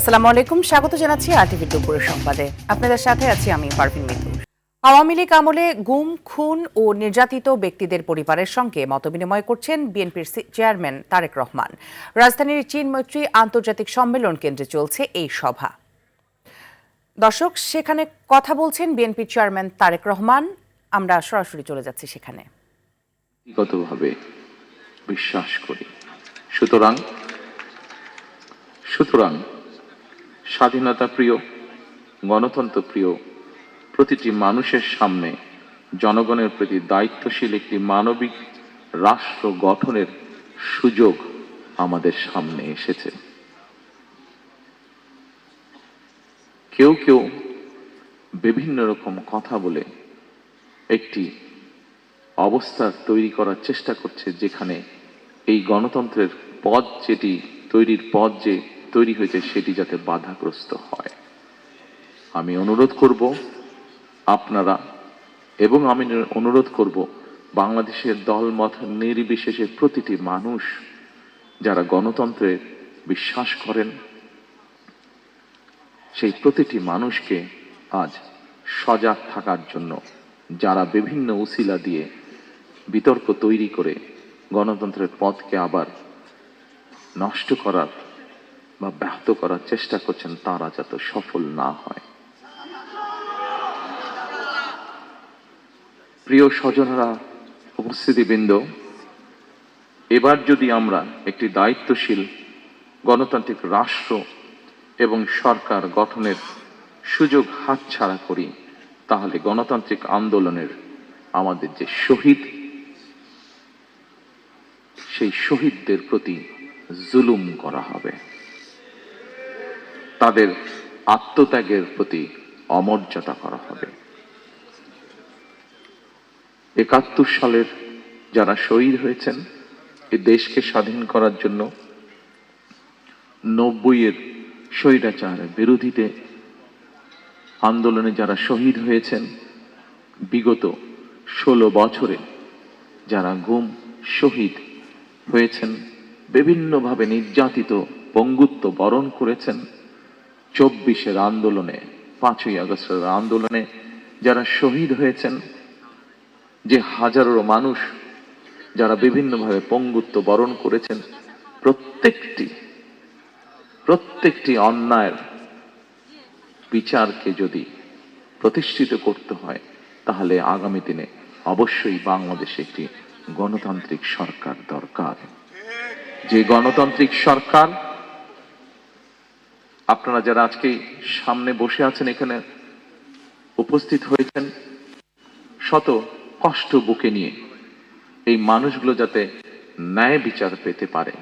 আসসালামু আলাইকুম, স্বাগত জানাচ্ছি আরটিভি দুপুরের সংবাদে। আপনাদের সাথে আছি আমি পারভিন মিতু। আওয়ামী লীগ আমলে গুম, খুন ও নির্যাতিত ব্যক্তিদের পরিবারের সঙ্গে মতবিনিময় করছেন বিএনপির চেয়ারম্যান তারেক রহমান। রাজধানীর চীন মৈত্রী আন্তর্জাতিক সম্মেলন কেন্দ্রে চলছে এই সভা। দর্শক, সেখানে কথা বলছেন বিএনপির চেয়ারম্যান তারেক রহমান। আমরা সরাসরি চলে যাচ্ছি সেখানে। ব্যক্তিগতভাবে বিশ্বাস করি, সুতরাং স্বাধীনতা প্রিয়, গণতন্ত্র প্রিয় প্রতিটি মানুষের সামনে জনগণের প্রতি দায়িত্বশীল একটি মানবিক রাষ্ট্র গঠনের সুযোগ আমাদের সামনে এসেছে। কেউ কেউ বিভিন্ন রকম কথা বলে একটি অবস্থা তৈরি করার চেষ্টা করছে, যেখানে এই গণতন্ত্রের পথ যে তৈরি হয়েছে সেটি যাতে বাধাগ্রস্ত হয়। আমি অনুরোধ করব আপনারা, এবং আমি অনুরোধ করব বাংলাদেশের দলমত নির্বিশেষে প্রতিটি মানুষ যারা গণতন্ত্রে বিশ্বাস করেন, সেই প্রতিটি মানুষকে আজ সজাগ থাকার জন্য, যারা বিভিন্ন উসিলা দিয়ে বিতর্ক তৈরি করে গণতন্ত্রের পথকে আবার নষ্ট করার বা ব্যাহত করার চেষ্টা করছেন, তারা যাতে সফল না হয়। প্রিয় স্বজনেরা, উপস্থিতিবৃন্দ, এবার যদি আমরা একটি দায়িত্বশীল গণতান্ত্রিক রাষ্ট্র এবং সরকার গঠনের সুযোগ হাতছাড়া করি, তাহলে গণতান্ত্রিক আন্দোলনের আমাদের যে শহীদ, সেই শহীদদের প্রতি জুলুম করা হবে, তাদের আত্মত্যাগের প্রতি অমর্যাদা করা হবে। ৭১ সালের যারা শহীদ হয়েছেন এই দেশকে স্বাধীন করার জন্য, ৯০-এর স্বৈরাচার বিরোধীতে আন্দোলনে যারা শহীদ হয়েছেন, বিগত ১৬ বছরে যারা গুম শহীদ হয়েছেন, বিভিন্নভাবে নির্যাতিত পঙ্গুত্ব বরণ করেছেন, ২৪-এর আন্দোলনে, ৫ই আগস্টের আন্দোলনে যারা শহীদ হয়েছেন, যে হাজারো মানুষ যারা বিভিন্নভাবে পঙ্গুত্ব বরণ করেছেন, প্রত্যেকটি অন্যায়ের বিচারকে যদি প্রতিষ্ঠিত করতে হয়, তাহলে আগামী দিনে অবশ্যই বাংলাদেশে একটি গণতান্ত্রিক সরকার দরকার। যে গণতান্ত্রিক সরকার, আপনারা যারা আজকে সামনে বসে আছেন, এখানে উপস্থিত হয়েছেন শত কষ্ট বুকে নিয়ে, এই মানুষগুলো যাতে ন্যায় বিচার পেতে পারে,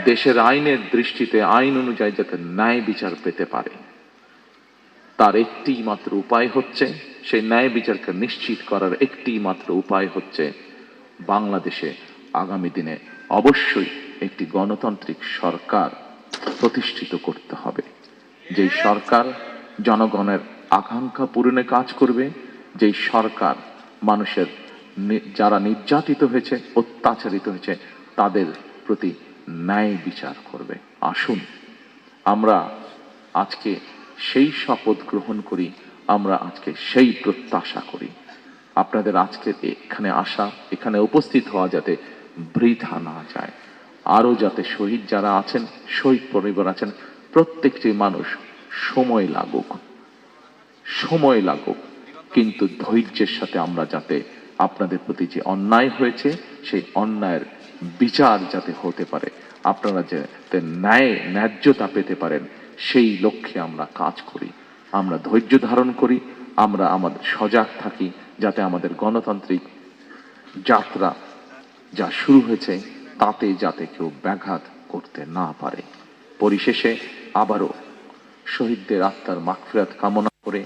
দেশের আইনের দৃষ্টিতে আইন অনুযায়ী যাতে ন্যায় বিচার পেতে পারে, তার একটি মাত্র উপায় হচ্ছে, সেই ন্যায় বিচারকে নিশ্চিত করার একটি মাত্র উপায় হচ্ছে বাংলাদেশে আগামী দিনে অবশ্যই একটি গণতান্ত্রিক সরকার প্রতিষ্ঠিত করতে হবে। যেই সরকার জনগণের আকাঙ্ক্ষা পূরণে কাজ করবে, যেই সরকার মানুষের যারা নির্যাতিত হয়েছে, অত্যাচারিত হয়েছে, তাদের প্রতি ন্যায় বিচার করবে। আসুন আমরা আজকে সেই শপথ গ্রহণ করি, আমরা আজকে সেই প্রত্যাশা করি। আপনাদের আজকে এখানে আসা, এখানে উপস্থিত হওয়া যাতে বৃথা না যায়। আরো যাতে শহীদ যারা আছেন, শহীদ পরিবার আছেন, প্রত্যেকটি মানুষ সময় লাগুক, কিন্তু ধৈর্যের সাথে আমরা যাতে আপনাদের প্রতি যে অন্যায় হয়েছে সেই অন্যায়ের বিচার যাতে হতে পারে, আপনারা যাতে ন্যায্যতা পেতে পারেন, সেই লক্ষ্যে আমরা কাজ করি, আমরা ধৈর্য ধারণ করি, আমরা আমাদের সজাগ থাকি, যাতে আমাদের গণতান্ত্রিক যাত্রা যা শুরু হয়েছে তাতে যাতে কেউ ব্যাঘাত করতে না পারে। পরিশেষে আবারও শহীদদের আত্মার মাগফিরাত কামনা করে,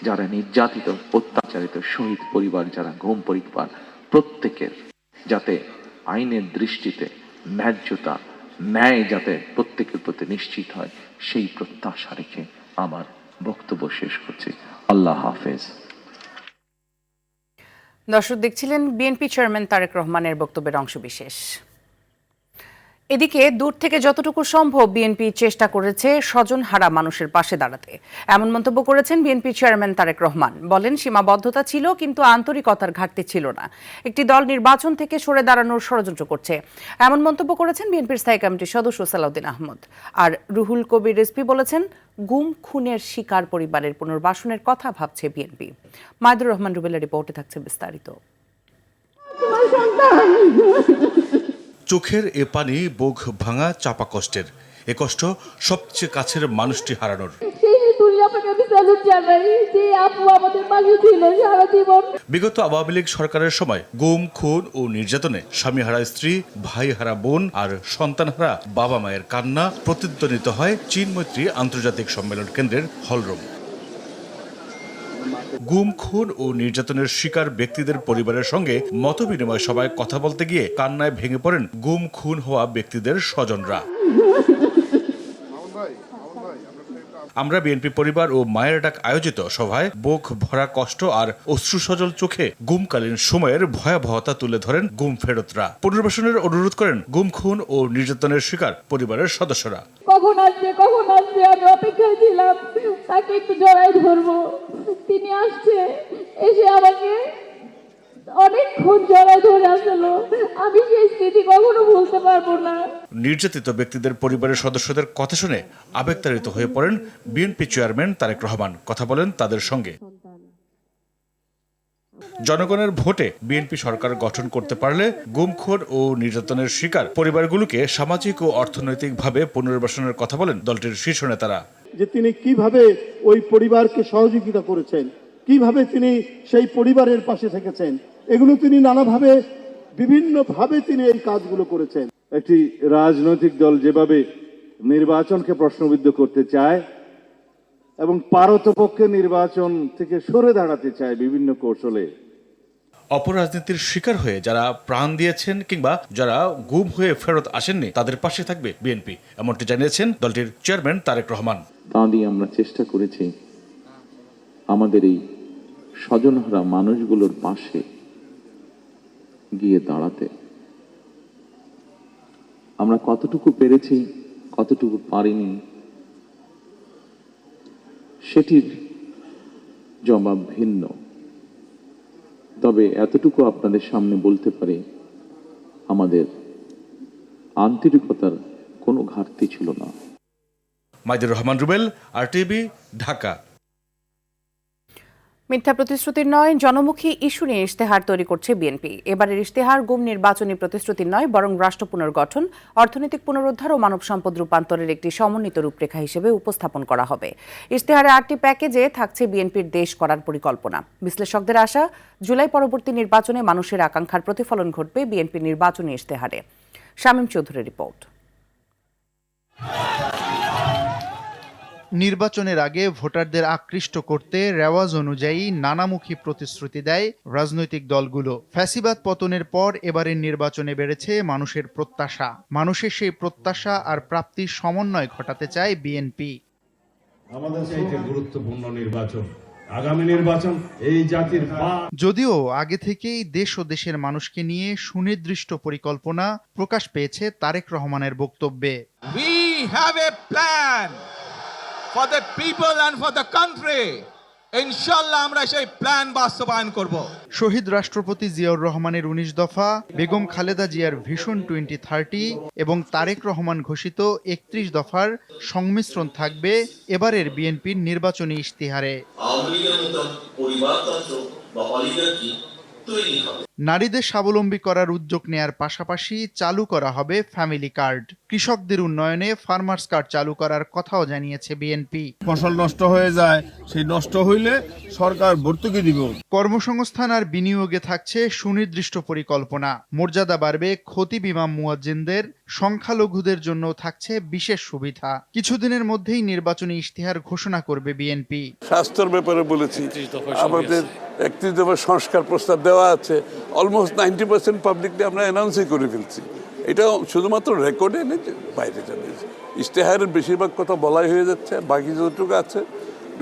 যারা নির্যাতিত অত্যাচারিত শহীদ পরিবার, যারা গুম পরিবার, প্রত্যেকের যাতে আইনের দৃষ্টিতে ন্যায্যতা, ন্যায় যাতে প্রত্যেকের প্রতি নিশ্চিত হয়, সেই প্রত্যাশা রেখে আমার বক্তব্য শেষ করছি। আল্লাহ হাফেজ। দর্শক, দেখছিলেন বিএনপি চেয়ারম্যান তারেক রহমানের বক্তব্যের অংশবিশেষ। এদিকে দূর থেকে যতটুকু সম্ভব বিএনপি চেষ্টা করেছে স্বজনহারা মানুষের পাশে দাঁড়াতে, এমন মন্তব্য করেছেন বিএনপি চেয়ারম্যান তারেক রহমান। বলেন, সীমাবদ্ধতা ছিল কিন্তু আন্তরিকতার ঘাটতি ছিল না। একটি দল নির্বাচন থেকে সরে দাঁড়ানোর ষড়যন্ত্র করছে, এমন মন্তব্য করেছেন বিএনপির স্থায়ী কমিটির সদস্য সালাউদ্দিন আহমদ। আর রুহুল কবির রিজভী বলেছেন, গুম খুনের শিকার পরিবারের পুনর্বাসনের কথা ভাবছে বিএনপি। মাইদুর রহমান রুবেলের রিপোর্টে থাকছে বিস্তারিত। চোখের এ পানি বুক ভাঙা চাপা কষ্টের, এ কষ্ট সবচেয়ে কাছের মানুষটি হারানোর। বিগত আওয়ামী লীগ সরকারের সময় গুম, খুন ও নির্যাতনে স্বামীহারা স্ত্রী, ভাইহারা বোন আর সন্তানহারা বাবা মায়ের কান্না প্রতিধ্বনিত হয় চীন মৈত্রী আন্তর্জাতিক সম্মেলন কেন্দ্রের হলরুম। গুম, খুন ও নির্যাতনের শিকার ব্যক্তিদের পরিবারের সঙ্গে মতবিনিময় সভায় কথা বলতে গিয়ে কান্নায় ভেঙে পড়েন গুম খুন হওয়া ব্যক্তিদের স্বজনরা। আমরা বিএনপি পরিবার ও মায়ের ডাক আয়োজিত সভায় বুক ভরা কষ্ট আর অশ্রুসজল চোখে গুমকালীন সময়ের ভয়াবহতা তুলে ধরেন গুম ফেরতরা। পুনর্বাসনের অনুরোধ করেন গুম, খুন ও নির্যাতনের শিকার পরিবারের সদস্যরা। কখন আসবে আমি অপেক্ষায় ছিলাম, তাকে একটু জড়াই ধরবো। তিনি আসছে, এসে আমাকে অনেকক্ষণ জড়াই ধরে আসলো। আমি সেই স্মৃতি কখনো ভুলতে পারবো না। নির্যাতিত ব্যক্তিদের পরিবারের সদস্যদের কথা শুনে আবেগতাড়িত হয়ে পড়েন বিএনপি চেয়ারম্যান তারেক রহমান। কথা বলেন তাদের সঙ্গে। জনগণের ভোটে বিএনপি সরকার গঠন করতে পারলে গুমখোর ও নির্যাতনের শিকার পরিবারগুলোকে সামাজিক ও অর্থনৈতিকভাবে পুনর্বাসনের কথা বলেন দলটির শীর্ষ নেতারা। যে তিনি কিভাবে ওই পরিবারকে সহযোগিতা করেছেন, কিভাবে তিনি সেই পরিবারের পাশে থেকেছেন, এগুলো তিনি নানাভাবে বিভিন্নভাবে তিনি এই কাজগুলো করেছেন। একটি রাজনৈতিক দল যেভাবে নির্বাচনকে প্রশ্নবিদ্ধ করতে চায় এবং পারতপক্ষে নির্বাচন থেকে সরে দাঁড়াতে চায় বিভিন্ন কৌশলে, অপরাজনীতির শিকার হয়ে যারা প্রাণ দিয়েছেন কিংবা যারা গুম হয়ে ফেরত আসেননি তাদের পাশে থাকবে বিএনপি, এমনটি জানিয়েছেন দলটির চেয়ারম্যান তারেক রহমান। তা দিয়ে আমরা চেষ্টা করেছি আমাদের এই স্বজনহারা মানুষগুলোর পাশে গিয়ে দাঁড়াতে। আমরা কতটুকু পেরেছি, কতটুকু পারিনি, সেটির জবাব ভিন্ন। তবে এতটুকু আপনাদের সামনে বলতে পারি, আমাদের আন্তরিকতার কোনো ঘাটতি ছিল না। মাইদুর রহমান রুবেল, আরটিভি, ঢাকা। মিথ্যা প্রতিশ্রুতির নয়, জনমুখী ইস্যু নিয়ে ইশতেহার তৈরি করছে বিএনপি। এবারের ইশতেহার গুম নির্বাচনী প্রতিশ্রুতির নয়, বরং রাষ্ট্র পুনর্গঠন, অর্থনৈতিক পুনরুদ্ধার ও মানব সম্পদ রূপান্তরের একটি সমন্বিত রূপরেখা হিসেবে উপস্থাপন করা হবে। ইশতেহারে 8টি প্যাকেজে থাকছে বিএনপির দেশ করার পরিকল্পনা। বিশ্লেষকদের আশা, জুলাই পরবর্তী নির্বাচনে মানুষের আকাঙ্ক্ষার প্রতিফলন ঘটবে বিএনপির নির্বাচনী ইশতেহারে। শামীম চৌধুরীর রিপোর্ট। নির্বাচনের আগে ভোটারদের আকৃষ্ট করতে রেওয়াজ অনুযায়ী নানামুখী প্রতিশ্রুতি দেয় রাজনৈতিক দলগুলো। ফ্যাসিবাদ পতনের পর এবারের নির্বাচনে বেড়েছে মানুষের প্রত্যাশা। মানুষের সেই প্রত্যাশা আর প্রাপ্তির সমন্বয় ঘটাতে চায় বিএনপি। আমাদের চাইতে গুরুত্বপূর্ণ নির্বাচন আগামী নির্বাচন, এই জাতির যদিও আগে থেকেই দেশ ও দেশের মানুষকে নিয়ে সুনির্দিষ্ট পরিকল্পনা প্রকাশ পেয়েছে তারেক রহমানের বক্তব্যে। We have a plan for the people and for the country. ইনশাআল্লাহ আমরা সেই প্ল্যান বাস্তবায়ন করব। শহীদ রাষ্ট্রপতি জিয়াউর রহমানের 19 দফা, বেগম খালেদা জিয়ার ভিশন 2030 এবং তারেক রহমান ঘোষিত 31 দফার সংমিশ্রণ থাকবে এবারের বিএনপির নির্বাচনী ইশতেহারে। নারীদের স্বাবলম্বী করার উদ্যোগ নেয়ার পাশাপাশি চালু করা হবে ফ্যামিলি কার্ড। কৃষকদের উন্নয়নে ফার্মার্স কার্ড চালু করার কথাও জানিয়েছে বিএনপি। ফসল নষ্ট হয়ে যায়, সেই নষ্ট হইলে সরকার ভর্তুকি দিব। কর্মসংস্থান আর বিনিয়োগে থাকছে সুনির্দিষ্ট পরিকল্পনা। মর্যাদা বাড়বে খতিব ইমাম মুয়াজ্জিনদের, সংখ্যালঘুদের জন্য থাকছে বিশেষ সুবিধা। কিছুদিনের মধ্যেই নির্বাচনী ইশতেহার ঘোষণা করবে বিএনপি। স্বাস্থ্যের ব্যাপারে বলেছি, আমাদের 31 দফা সংস্কার প্রস্তাব দেওয়া আছে। অলমোস্ট 90% পাবলিকলি আমরা অ্যানাউন্সই করে ফেলছি। এটা শুধুমাত্র রেকর্ডে নেই, বাইরে জানিয়েছে। ইশতেহারের বেশিরভাগ কথা বলাই হয়ে যাচ্ছে, বাকি যতটুকু আছে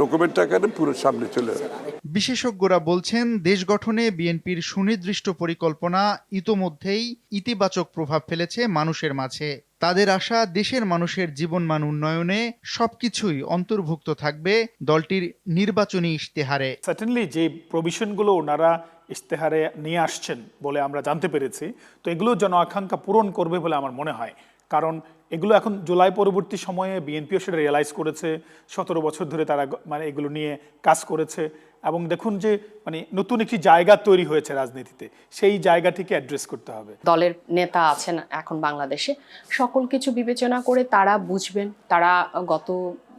ডকুমেন্ট আকারে পুরো সামনে চলে আসবে। বিশেষজ্ঞরা বলছেন, দেশ গঠনে বিএনপির সুনির্দিষ্ট পরিকল্পনা ইতোমধ্যেই ইতিবাচক প্রভাব ফেলেছে মানুষের মাঝে। তাদের আশা, দেশের মানুষের জীবনমান উন্নয়নে সবকিছুই অন্তর্ভুক্ত থাকবে দলটির নির্বাচনী ইশতেহারে। সার্টেনলি যে প্রভিশনগুলো ওনারা ইশতেহারে নিয়ে আসছেন বলে আমরা জানতে পেরেছি, তো এগুলো জন আকাঙ্ক্ষা পূরণ করবে বলে আমার মনে হয়। কারণ এগুলো এখন জুলাই পরবর্তী সময়ে বিএনপিও সেটা রিয়েলাইজ করেছে, 17 বছর ধরে তারা মানে এগুলো নিয়ে কাজ করেছে, এবং দেখুন যে মানে নতুন একটি জায়গা তৈরি হয়েছে রাজনীতিতে, সেই জায়গাটিকে অ্যাড্রেস করতে হবে। দলের নেতা আছেন এখন বাংলাদেশে, সকল কিছু বিবেচনা করে তারা বুঝবেন, তারা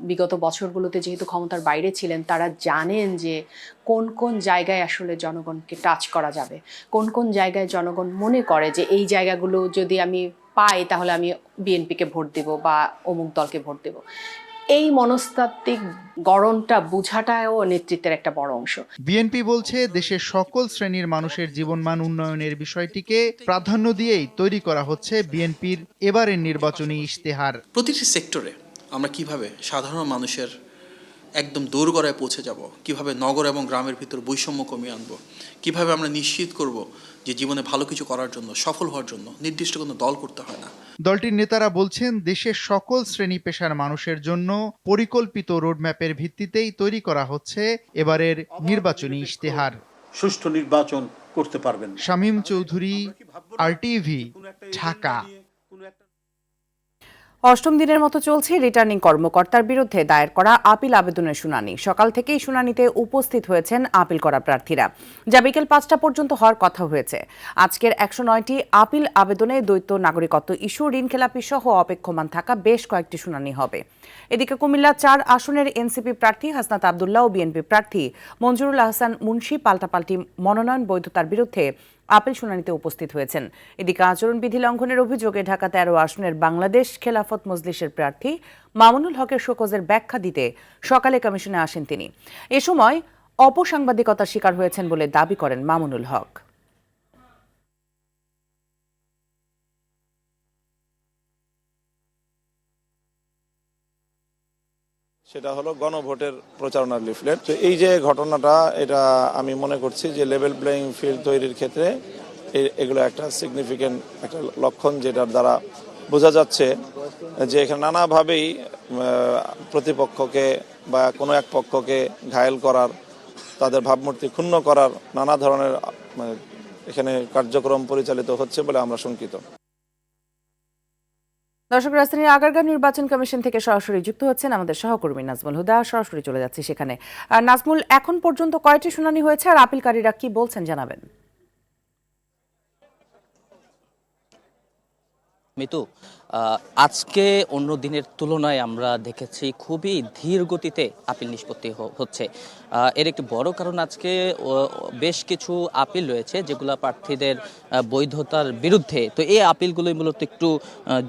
বিগত বছরগুলোতে যেহেতু ক্ষমতার বাইরে ছিলেন, তারা জানেন যে কোন কোন জায়গায় আসলে জনগণকে টাচ করা যাবে, কোন কোন জায়গায় জনগণ মনে করে যে এই জায়গাগুলো যদি আমি পাই তাহলে আমি বিএনপিকে ভোট দেব বা অমুক দলকে ভোট দেব। এই মনস্তাত্ত্বিক গড়নটা বুঝাটাও নেতৃত্বের একটা বড় অংশ। বিএনপি বলছে, দেশের সকল শ্রেণীর মানুষের জীবনমান উন্নয়নের বিষয়টিকে প্রাধান্য দিয়েই তৈরি করা হচ্ছে বিএনপির এবারের নির্বাচনী ইশতেহার। প্রতিটি সেক্টরে আমরা কিভাবে সাধারণ মানুষের একদম দোরগোড়ায় পৌঁছে যাব, কিভাবে নগর এবং গ্রামের ভিতর বৈষম্য কমিয়ে আনবো, কিভাবে আমরা নিশ্চিত করব যে জীবনে ভালো কিছু করার জন্য, সফল হওয়ার জন্য নির্দিষ্ট কোনো দল করতে হয় না। দলটির নেতারা বলছেন, দেশের সকল শ্রেণী পেশার মানুষের জন্য পরিকল্পিত রোডম্যাপের ভিত্তিতেই তৈরি করা হচ্ছে এবারের নির্বাচনী ইশতেহার। সুষ্ঠু নির্বাচন করতে পারবেন। শামীম চৌধুরী, আরটিভি, ঢাকা। অষ্টম দিনের মতো চলছে রিটার্নিং কর্মকর্তার বিরুদ্ধে দায়ের করা আপিল আবেদনের শুনানি। সকাল থেকেই শুনানিতে উপস্থিত হয়েছেন আপিল করা প্রার্থীরা, যা বিকেল 5টা পর্যন্ত হওয়ার কথা হয়েছে। আজকের 109টি আপিল আবেদনে দ্বৈত নাগরিকত্ব ইস্যু, ঋণখেলাপি সহ অপেক্ষমান থাকা বেশ কয়েকটি শুনানি হবে। এদিকে কুমিল্লা 4 আসনের এনসিপি প্রার্থী হাসনাত আব্দুল্লাহ ও বিএনপি প্রার্থী মঞ্জুরুল আহসান মুন্সি পাল্টাপাল্টি মনোনয়ন বৈধতার বিরুদ্ধে আপিল শুনানিতে উপস্থিত হয়েছেন। এদিকে আচরণবিধি লঙ্ঘনের অভিযোগে ঢাকা 13 আসনের বাংলাদেশ খেলাফত মজলিসের প্রার্থী মামুনুল হকের শোকজের ব্যাখ্যা দিতে সকালে কমিশনে আসেন তিনি। এ সময় অপসাংবাদিকতার শিকার হয়েছেন বলে দাবি করেন মামুনুল হক। সেটা হলো গণভোটের প্রচারণার লিফলেট। তো এই যে ঘটনাটা, এটা আমি মনে করছি যে লেভেল প্লেইং ফিল্ড তৈরির ক্ষেত্রে এগুলো একটা সিগনিফিকেন্ট একটা লক্ষণ, যেটার দ্বারা বোঝা যাচ্ছে যে এখানে নানাভাবেই প্রতিপক্ষকে বা কোনো এক পক্ষকে ঘায়েল করার, তাদের ভাবমূর্তি ক্ষুণ্ণ করার নানা ধরনের এখানে কার্যক্রম পরিচালিত হচ্ছে বলে আমরা শঙ্কিত। দর্শক, রাজধানীর আগারগাঁও নির্বাচন কমিশন থেকে সরাসরি যুক্ত হচ্ছেন আমাদের সহকর্মী নাজমুল হুদা। সরাসরি চলে যাচ্ছি সেখানে। নাজমুল, এখন পর্যন্ত কয়টি শুনানি হয়েছে আর আপিলকারীরা কি বলছেন জানাবেন। মিতু, আজকে অন্য দিনের তুলনায় আমরা দেখেছি খুবই ধীর গতিতে আপিল নিষ্পত্তি হচ্ছে। এর একটি বড় কারণ, আজকে বেশ কিছু আপিল রয়েছে যেগুলো প্রার্থীদের বৈধতার বিরুদ্ধে। তো এই আপিলগুলোই মূলত একটু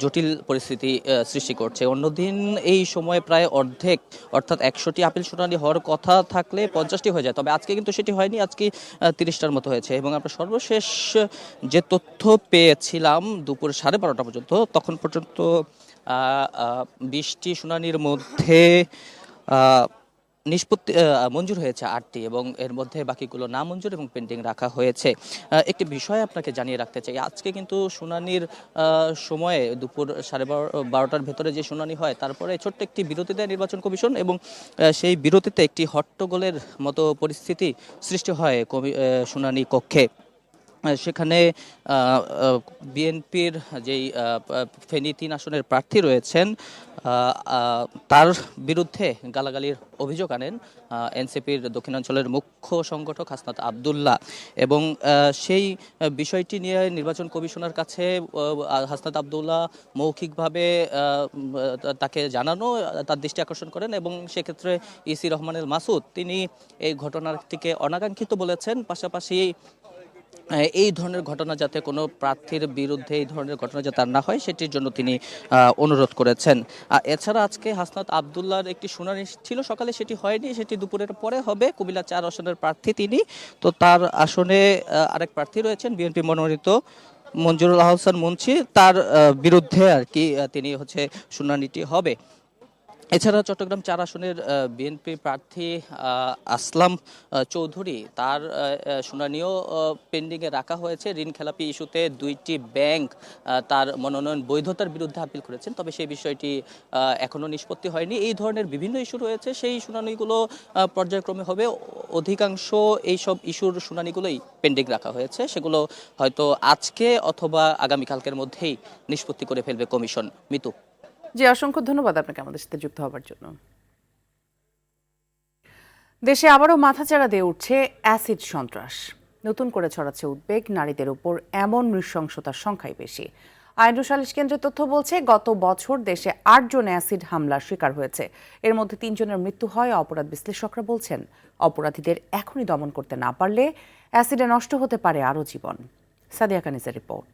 জটিল পরিস্থিতি সৃষ্টি করছে। অন্যদিন এই সময়ে প্রায় অর্ধেক, অর্থাৎ 100টি আপিল শুনানি হওয়ার কথা থাকলে 50টি হয়ে যায়, তবে আজকে কিন্তু সেটি হয়নি। আজকে 30টার মতো হয়েছে। এবং আমরা সর্বশেষ যে তথ্য পেয়েছিলাম দুপুর 12:30 পর্যন্ত, তখন পর্যন্ত 20টি শুনানির মধ্যে নিষ্পত্তি মঞ্জুর হয়েছে 8টি, এবং এর মধ্যে বাকিগুলো না মঞ্জুর এবং পেন্ডিং রাখা হয়েছে। একটি বিষয় আপনাকে জানিয়ে রাখতে চাই, আজকে কিন্তু শুনানির সময়ে দুপুর 12:30টার ভেতরে যে শুনানি হয়, তারপরে ছোট্ট একটি বিরতি দেয় নির্বাচন কমিশন, এবং সেই বিরতিতে একটি হট্টগোলের মতো পরিস্থিতি সৃষ্টি হয় শুনানি কক্ষে। সেখানে বিএনপির যেই ফেনী 3 আসনের প্রার্থী রয়েছেন, তার বিরুদ্ধে গালাগালির অভিযোগ আনেন এনসিপির দক্ষিণাঞ্চলের মুখ্য সংগঠক হাসনাত আব্দুল্লাহ। এবং সেই বিষয়টি নিয়ে নির্বাচন কমিশনার কাছে হাসনাত আব্দুল্লাহ মৌখিকভাবে তাকে জানানো, তার দৃষ্টি আকর্ষণ করেন, এবং সেক্ষেত্রে ইসি রহমানুল মাসুদ তিনি এই ঘটনাটিকে অনাকাঙ্ক্ষিত বলেছেন। পাশাপাশি এই ধরনের ঘটনা যাতে কোনো প্রার্থীর বিরুদ্ধে এই ধরনের ঘটনা যাতে না হয় সেটির জন্য তিনি অনুরোধ করেছেন। এছাড়া আজকে হাসনাত আব্দুল্লাহর একটি শুনানি ছিল সকালে, সেটি হয়নি, সেটি দুপুরের পরে হবে। কুমিল্লা 4 আসনের প্রার্থী তিনি, তো তার আসনে আরেক প্রার্থী রয়েছেন বিএনপি মনোনীত মঞ্জুরুল আহসান মুন্সি, তার বিরুদ্ধে আর কি তিনি শুনানিটি হবে। এছাড়া চট্টগ্রাম 4 আসনের বিএনপি প্রার্থী আসলাম চৌধুরী তার শুনানিও পেন্ডিংয়ে রাখা হয়েছে। ঋণ খেলাপি ইস্যুতে 2টি ব্যাংক তার মনোনয়ন বৈধতার বিরুদ্ধে আপিল করেছেন, তবে সেই বিষয়টি এখনো নিষ্পত্তি হয়নি। এই ধরনের বিভিন্ন ইস্যু রয়েছে, সেই শুনানিগুলো পর্যায়ক্রমে হবে। অধিকাংশ এইসব ইস্যুর শুনানিগুলোই পেন্ডিং রাখা হয়েছে, সেগুলো হয়তো আজকে অথবা আগামীকালকের মধ্যেই নিষ্পত্তি করে ফেলবে কমিশন। মিতু। জি, অসংখ্য ধন্যবাদ আপনাকে আমাদের সাথে যুক্ত হওয়ার জন্য। দেশে আবারও মাথাচাড়া দিয়ে উঠছে অ্যাসিড সন্ত্রাস। নতুন করে ছড়াচ্ছে উদ্বেগ, নারীদের উপর এমন নৃশংসতার সংখ্যাই বেশি। আইন ও সালিশ কেন্দ্রের তথ্য বলছে, গত বছর দেশে 8 জন অ্যাসিড হামলার শিকার হয়েছে। এর মধ্যে 3 জনের মৃত্যু হয়। অপরাধ বিশ্লেষকরা বলছেন, অপরাধীদের এখনই দমন করতে না পারলে অ্যাসিডে নষ্ট হতে পারে আরও জীবন। সাদিয়া কানিজের রিপোর্ট।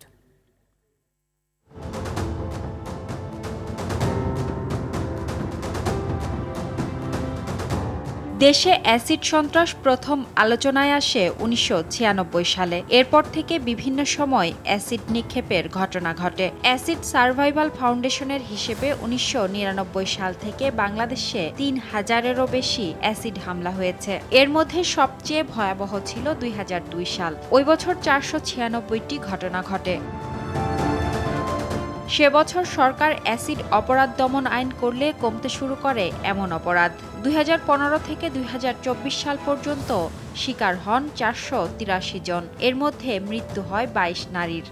দেশে অ্যাসিড সন্ত্রাস প্রথম আলোচনায় আসে 1996 সালে। এরপর থেকে বিভিন্ন সময় অ্যাসিড নিক্ষেপের ঘটনা ঘটে। অ্যাসিড সার্ভাইভাল ফাউন্ডেশনের হিসেবে 1999 সাল থেকে বাংলাদেশে 3000-এরও বেশি অ্যাসিড হামলা হয়েছে। এর মধ্যে সবচেয়ে ভয়াবহ ছিল 2002 সাল। ওই বছর 496টি ঘটনা ঘটে। সে বছর সরকার অ্যাসিড অপরাধ দমন আইন করলে কমতে শুরু করে এমন অপরাধ। 2015 থেকে 2024 সাল পর্যন্ত শিকার হন 483 জন। এর মধ্যে মৃত্যু হয় 22 নারীর।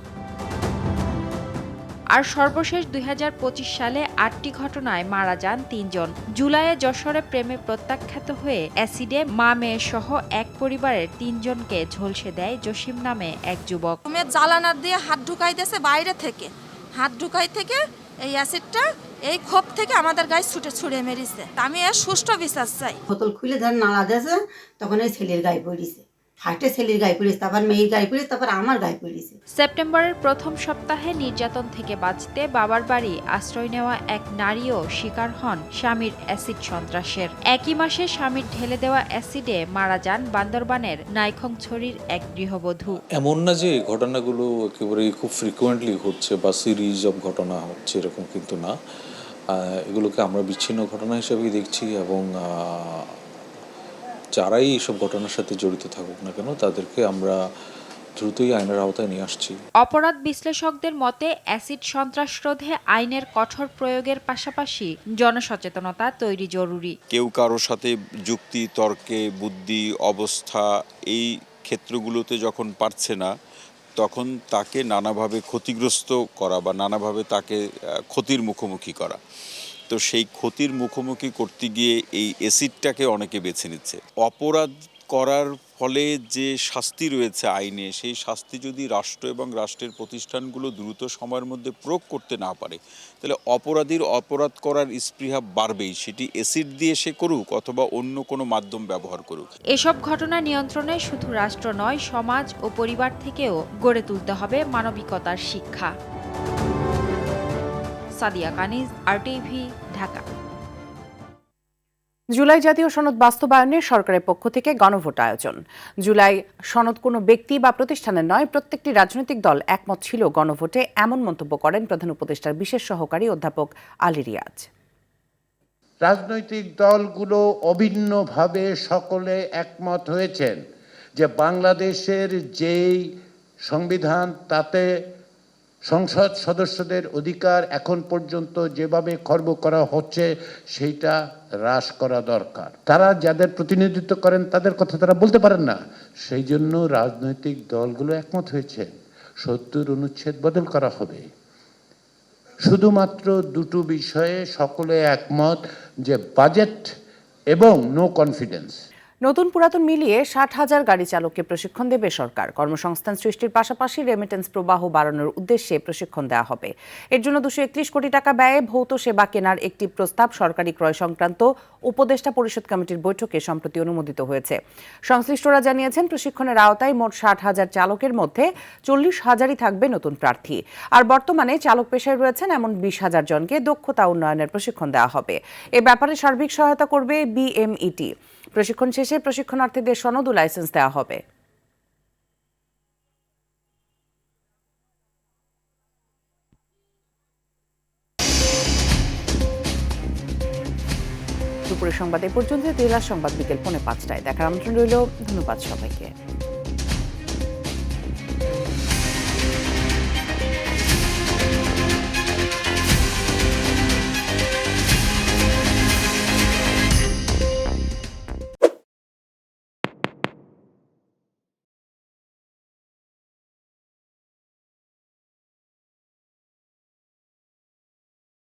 আর সর্বশেষ 2025 সালে 8টি ঘটনায় মারা যান 3 জন। জুলাইয়ে যশোরে প্রেমে প্রত্যাখ্যাত হয়ে অ্যাসিডে মা মেয়ে সহ এক পরিবারের 3 জনকে ঝলসে দেয় জসিম নামে এক যুবক। জ্বালানার দিয়ে হাত ঢুকাইতেছে বাইরে থেকে, হাত ঢুকাই থেকে এই অ্যাসিডটা এই খোপ থেকে আমাদের গায়ে ছুড়ে মেরেছে। আমি এর সুষ্ঠু বিচার চাই। বোতল খুলে ধর নালা দিয়েছে, তখন এই ছেলের গায়ে পড়েছে, ফার্স্টে ছেলের গায়ে পড়েছে, তারপর মেয়ের গায়ে পড়েছে, তারপর আমার গায়ে পড়েছে। সেপ্টেম্বরের প্রথম সপ্তাহে নির্যাতন থেকে বাঁচতে বাবার বাড়ি আশ্রয় নেওয়া এক নারীও শিকার হন স্বামীর অ্যাসিড সন্ত্রাসের। একই মাসে স্বামীর ঢেলে দেওয়া অ্যাসিডে মারা যান বান্দরবানের নাইখংছড়ির এক গৃহবধূ। এমন না যে ঘটনাগুলো একেবারেই খুব ফ্রিকুয়েন্টলি হচ্ছে বা সিরিজ অফ ঘটনা হচ্ছে, এরকম কিন্তু না। এগুলোকে আমরা বিচ্ছিন্ন ঘটনা হিসেবেই দেখছি, এবং যারাই এইসব ঘটনার সাথে জড়িত থাকুক না কেন তাদেরকে আমরা দ্রুতই আইনের আওতায় নিয়ে আসছি। অপরাধ বিশ্লেষকদের মতে অ্যাসিড সন্ত্রাস রোধে আইনের কঠোর প্রয়োগের পাশাপাশি জনসচেতনতা তৈরি জরুরি। কেউ কারোর সাথে যুক্তি, তর্কে, বুদ্ধি, অবস্থা এই ক্ষেত্রগুলোতে যখন পারছে না, তখন তাকে নানাভাবে ক্ষতিগ্রস্ত করা বা নানাভাবে তাকে ক্ষতির মুখোমুখি করা। তো সেই ক্ষতির মুখোমুখি করতে গিয়ে এই অ্যাসিডটাকে অনেকে বেছে নিচ্ছে। অপরাধ করার ফলে যে শাস্তি রয়েছে আইনে, সেই শাস্তি যদি রাষ্ট্র এবং রাষ্ট্রের প্রতিষ্ঠানগুলো দ্রুত সময়ের মধ্যে প্রয়োগ করতে না পারে, তাহলে অপরাধীর অপরাধ করার স্পৃহা বাড়বেই, সেটি অ্যাসিড দিয়ে সে করুক অথবা অন্য কোনো মাধ্যম ব্যবহার করুক। এসব ঘটনা নিয়ন্ত্রণে শুধু রাষ্ট্র নয়, সমাজ ও পরিবার থেকেও গড়ে তুলতে হবে মানবিকতার শিক্ষা। সাদিয়া কানিজ, RTV, ঢাকা। জুলাই জাতীয় সনদ বাস্তবায়নে সরকারের পক্ষ থেকে গণভোট আয়োজন। জুলাই সনদ কোনো ব্যক্তি বা প্রতিষ্ঠানের নয়, প্রত্যেকটি রাজনৈতিক দল একমত ছিল গণভোটে, এমন মন্তব্য করেন প্রধান উপদেষ্টার বিশেষ সহকারী অধ্যাপক আলী রিয়াজ। রাজনৈতিক দলগুলো অভিন্নভাবে সকলে একমত হয়েছেন যে বাংলাদেশের যেই সংবিধান, তাতে সংসদ সদস্যদের অধিকার এখন পর্যন্ত যেভাবে খর্ব করা হচ্ছে সেইটা হ্রাস করা দরকার। তারা যাদের প্রতিনিধিত্ব করেন তাদের কথা তারা বলতে পারেন না, সেই জন্য রাজনৈতিক দলগুলো একমত হয়েছে 70 অনুচ্ছেদ বদল করা হবে। শুধুমাত্র দুটো বিষয়ে সকলে একমত, যে বাজেট এবং নো কনফিডেন্স। নতুন পুরাতন মিলিয়ে 60,000 গাড়ি চালককে প্রশিক্ষণ দেবে সরকার। কর্মসংস্থান সৃষ্টির পাশাপাশি রেমিটেন্স প্রবাহ বাড়ানোর উদ্দেশ্যে প্রশিক্ষণ দেওয়া হবে। এর জন্য 231 কোটি টাকা ব্যয়ে ভৌত সেবা কেনার একটি প্রস্তাব সরকারি ক্রয় সংক্রান্ত উপদেষ্টা পরিষদ কমিটির বৈঠকে সম্প্রতি অনুমোদিত হয়েছে। সংশ্লিষ্টরা জানিয়েছেন, প্রশিক্ষণের আওতায় মোট 60,000 চালকের মধ্যে 40,000ই থাকবে নতুন প্রার্থী। আর বর্তমানে চালক পেশায় রয়েছেন এমন 20,000 জনকে দক্ষতা উন্নয়নের প্রশিক্ষণ দেওয়া হবে। এ ব্যাপারে সার্বিক সহায়তা করবে BMET। প্রশিক্ষণ শেষে প্রশিক্ষণার্থীদের সনদ ও লাইসেন্স দেওয়া হবে। দুপুরের সংবাদ এ পর্যন্ত। জেলা সংবাদ বিকেল 4:45টায় দেখার আমন্ত্রণ রইল। ধন্যবাদ সবাইকে।